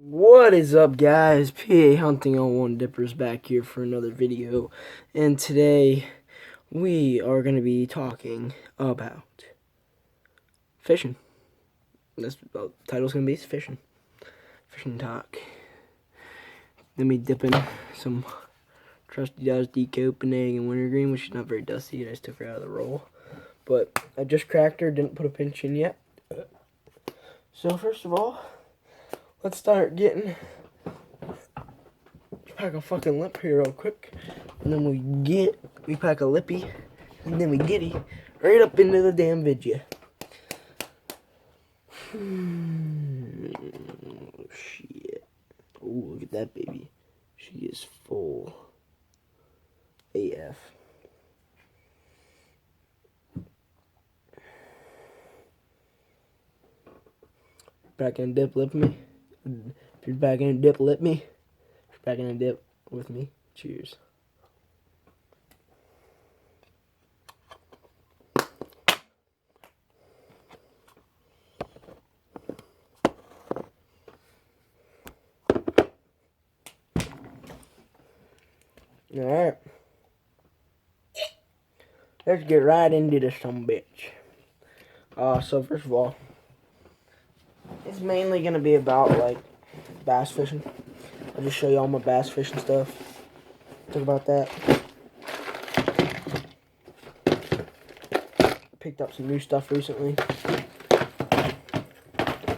What is up, guys? PA Hunting on One Dippers back here for another video, and today we are going to be talking about fishing. That's the title's going to be fishing talk. Then we dip in some Trusty Dusty Copenhagen and Wintergreen, which is not very dusty. I just took her out of the roll, but I just cracked her. Didn't put a pinch in yet. So first of all, let's start getting. Pack a fucking lip here real quick, and then we pack a lippy, and then we giddy right up into the damn vidya. Oh shit! Oh, look at that baby. She is full AF. Back in dip, lip me. If you're back in dip, lip me. Back in a dip with me. Cheers. Alright. Let's get right into this some bitch. So first of all, it's mainly gonna be about like bass fishing. I'll just show you all my bass fishing stuff. Talk about that. Picked up some new stuff recently.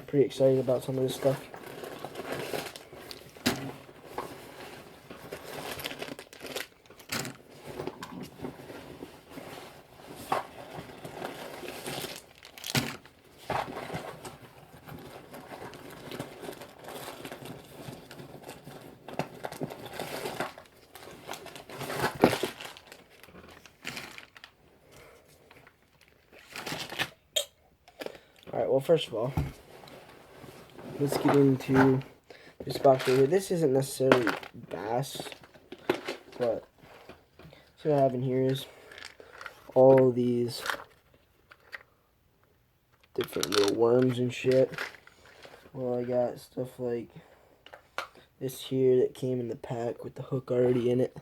Pretty excited about some of this stuff. Alright, well, first of all, let's get into this box right here. This isn't necessarily bass, but see what I have in here is all these different little worms and shit. Well, I got stuff like this here that came in the pack with the hook already in it.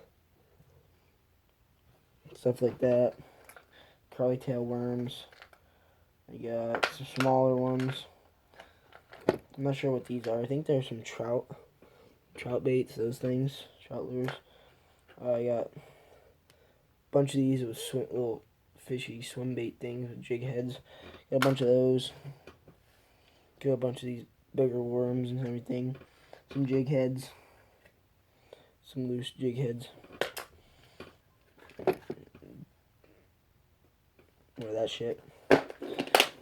Stuff like that. Curly tail worms. I got some smaller ones. I'm not sure what these are. I think there's some trout baits, those things, trout lures. I got a bunch of these with little fishy swim bait things with jig heads. Got a bunch of those. Got a bunch of these bigger worms and everything. Some jig heads. Some loose jig heads. Or that shit.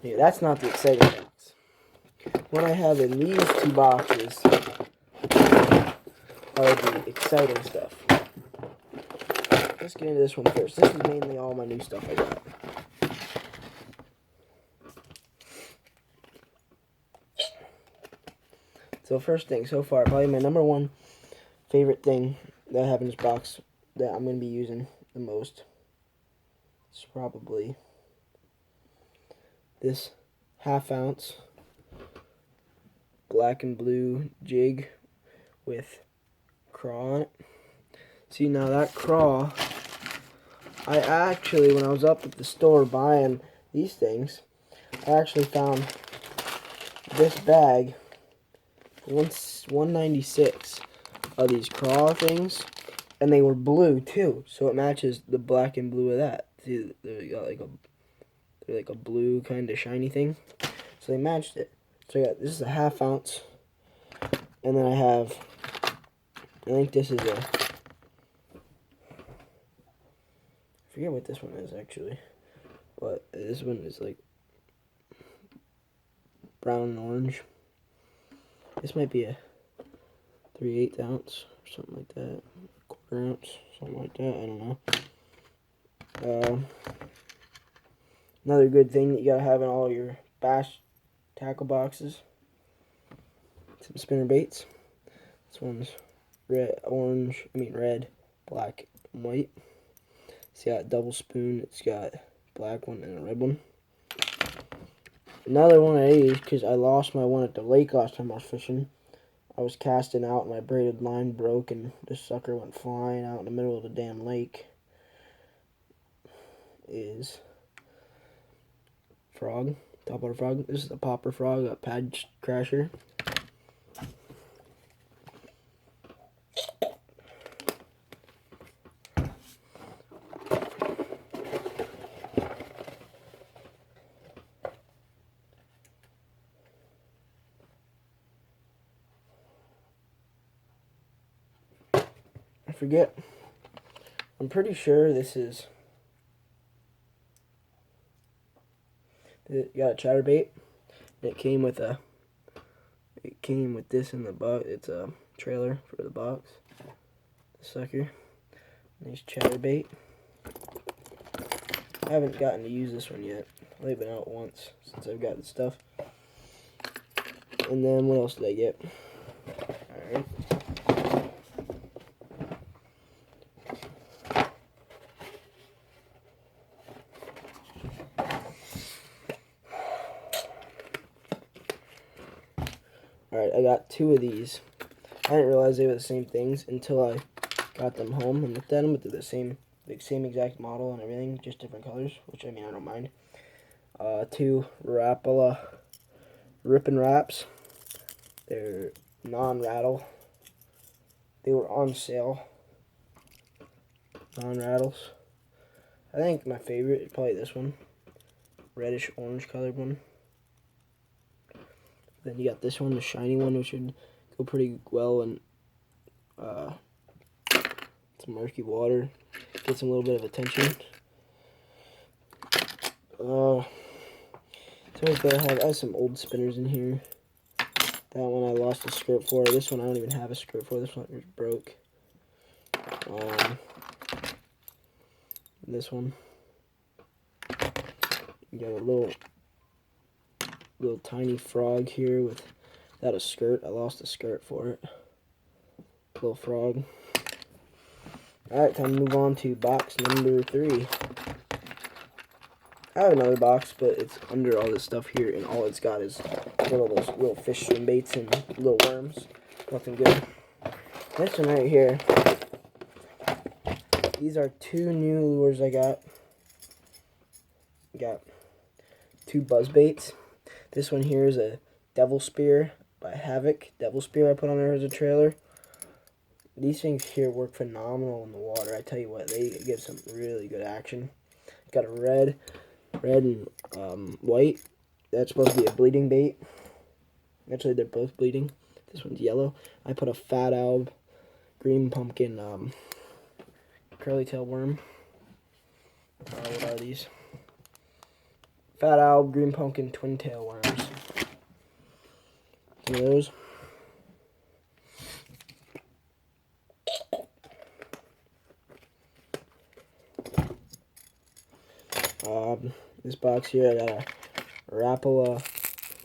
Yeah, that's not the exciting box. What I have in these two boxes are the exciting stuff. Let's get into this one first. This is mainly all my new stuff I got. So first thing, so far, probably my number one favorite thing that I have in this box that I'm going to be using the most is probably this 1/2 ounce black and blue jig with craw on it. See, now that craw, I actually, when I was up at the store buying these things, I actually found this bag for $196 of these craw things, and they were blue too, so it matches the black and blue of that. See, they got like a blue kind of shiny thing, so they matched it. So I got, this is a 1/2 ounce, and then I have, I think this is a, I forget what this one is actually, but this one is like brown and orange. This might be a 3/8 ounce or something like that, 1/4 ounce, something like that, I don't know. Another good thing that you gotta have in all your bass tackle boxes, some spinner baits. This one's red, black, and white. It's got a double spoon, it's got a black one and a red one. Another one of these, because I lost my one at the lake last time I was fishing. I was casting out and my braided line broke and this sucker went flying out in the middle of the damn lake. Is frog, topwater frog. This is a popper frog, a pad crasher. I forget. I'm pretty sure this is. It got a chatterbait. It came with a. It came with this in the box. It's a trailer for the box. The sucker. Nice chatterbait. I haven't gotten to use this one yet. I've only been out once since I've got the stuff. And then what else did I get? Alright. Alright, I got 2 of these. I didn't realize they were the same things until I got them home and looked at them, but they're the same exact model and everything, just different colors, which I mean, I don't mind. 2 Rapala Rip and Wraps. They're non-rattle. They were on sale. Non-rattles. I think my favorite is probably this one. Reddish orange colored one. Then you got this one, the shiny one, which would go pretty well in some murky water. Get some little bit of attention. So I have some old spinners in here. That one I lost a skirt for. This one I don't even have a skirt for. This one is broke. This one. You got a little tiny frog here without a skirt. I lost a skirt for it. Little frog. Alright, time to move on to box number 3. I have another box, but it's under all this stuff here, and all it's got is those little fish swim baits and little worms. Nothing good. This one right here. These are 2 new lures I got. Got 2 buzz baits. This one here is a Devil Spear by Havoc. Devil Spear I put on there as a trailer. These things here work phenomenal in the water. I tell you what, they give some really good action. Got a red and white. That's supposed to be a bleeding bait. Actually, they're both bleeding. This one's yellow. I put a Fat Alb green pumpkin curly tail worm. What are these? Fat Alb green pumpkin twin tail worms. Some of those. This box here, I got a Rapala.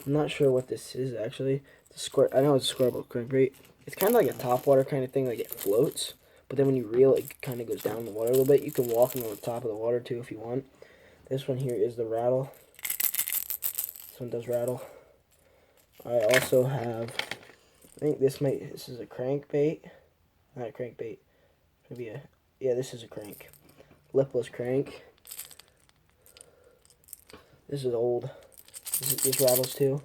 I'm not sure what this is actually. It's a square. I know it's a squirrel crankbait. It's kind of like a topwater kind of thing, like it floats. But then when you reel, it kind of goes down in the water a little bit. You can walk on the top of the water too if you want. This one here is the rattle. This one does rattle. I also have, I think this is a crankbait. Not a crankbait. Maybe yeah, this is a crank. Lipless crank. This is old. This rattles too.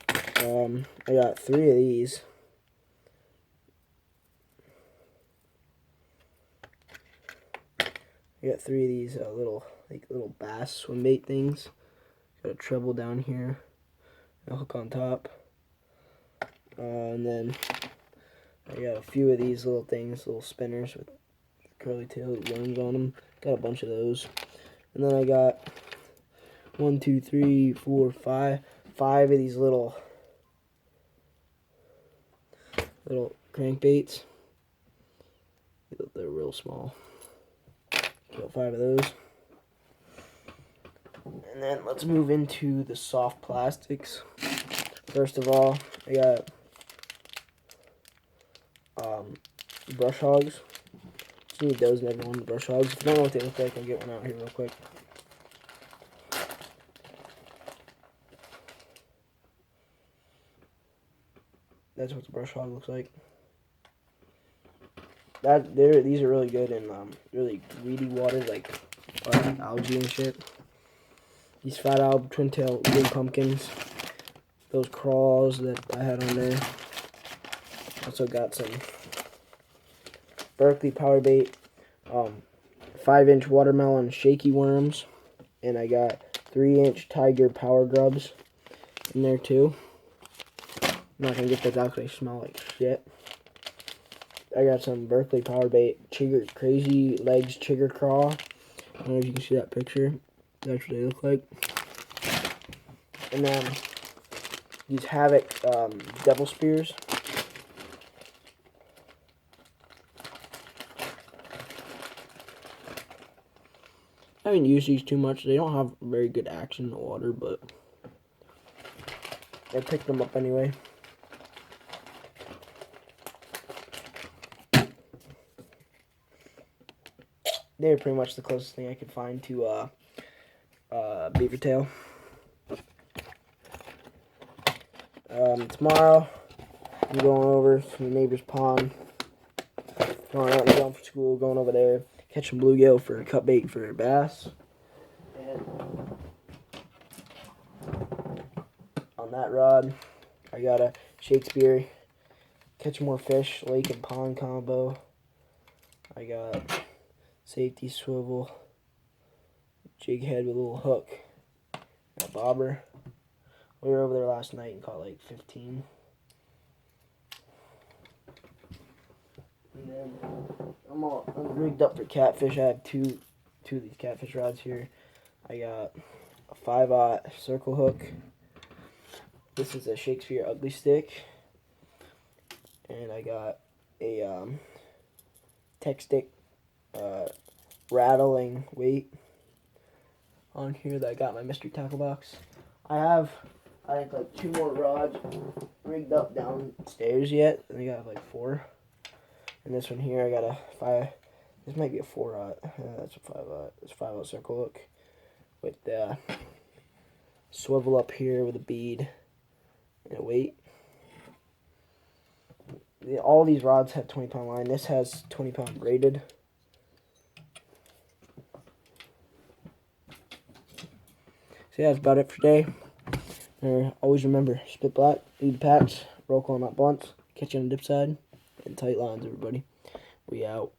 I got 3 of these. I got 3 of these little bass swim bait things. Got a treble down here, a hook on top, and then I got a few of these little things, little spinners with curly tailed worms on them. Got a bunch of those, and then I got 1, 2, 3, 4, 5 of these little crankbaits. They're real small. Got 5 of those. And then let's move into the soft plastics. First of all, I got brush hogs. Just need those in every one of the brush hogs. If you don't know what they look like, I'll get one out here real quick. That's what the brush hog looks like. These are really good in really weedy water, like algae and shit. These Fat Alb Twin Tail Green Pumpkins. Those craws that I had on there. Also got some Berkeley Power Bait, 5-inch watermelon shaky worms, and I got 3-inch Tiger Power Grubs in there too. I'm not gonna get those out because they smell like shit. I got some Berkeley Power Bait Crazy Legs Chigger Craw. I don't know if you can see that picture. That's what they look like. And then these Havoc Devil Spears. I haven't used these too much. They don't have very good action in the water, but I picked them up anyway. They're pretty much the closest thing I could find to beaver tail. Tomorrow, I'm going over to the neighbor's pond. Going out and going for school, going over there, catching bluegill for a cut bait for bass. And on that rod, I got a Shakespeare catch more fish, lake and pond combo. I got safety swivel, jig head with a little hook, a bobber. We were over there last night and caught like 15. And then I'm rigged up for catfish. I have two of these catfish rods here. I got a 5/0 circle hook. This is a Shakespeare Ugly Stick. And I got a Tech Stick rattling weight on here that I got in my mystery tackle box. I have, I think, like 2 more rods rigged up downstairs yet. I think I have like 4. And this one here, I got a 5. This might be a 4/0. That's a 5/0. It's a 5/0 circle hook with the swivel up here with a bead and a weight. All these rods have 20-pound line. This has 20-pound braided. So yeah, that's about it for today. Always remember, spit black, lead packs, roll call not blunts, catch you on the dip side, and tight lines, everybody. We out.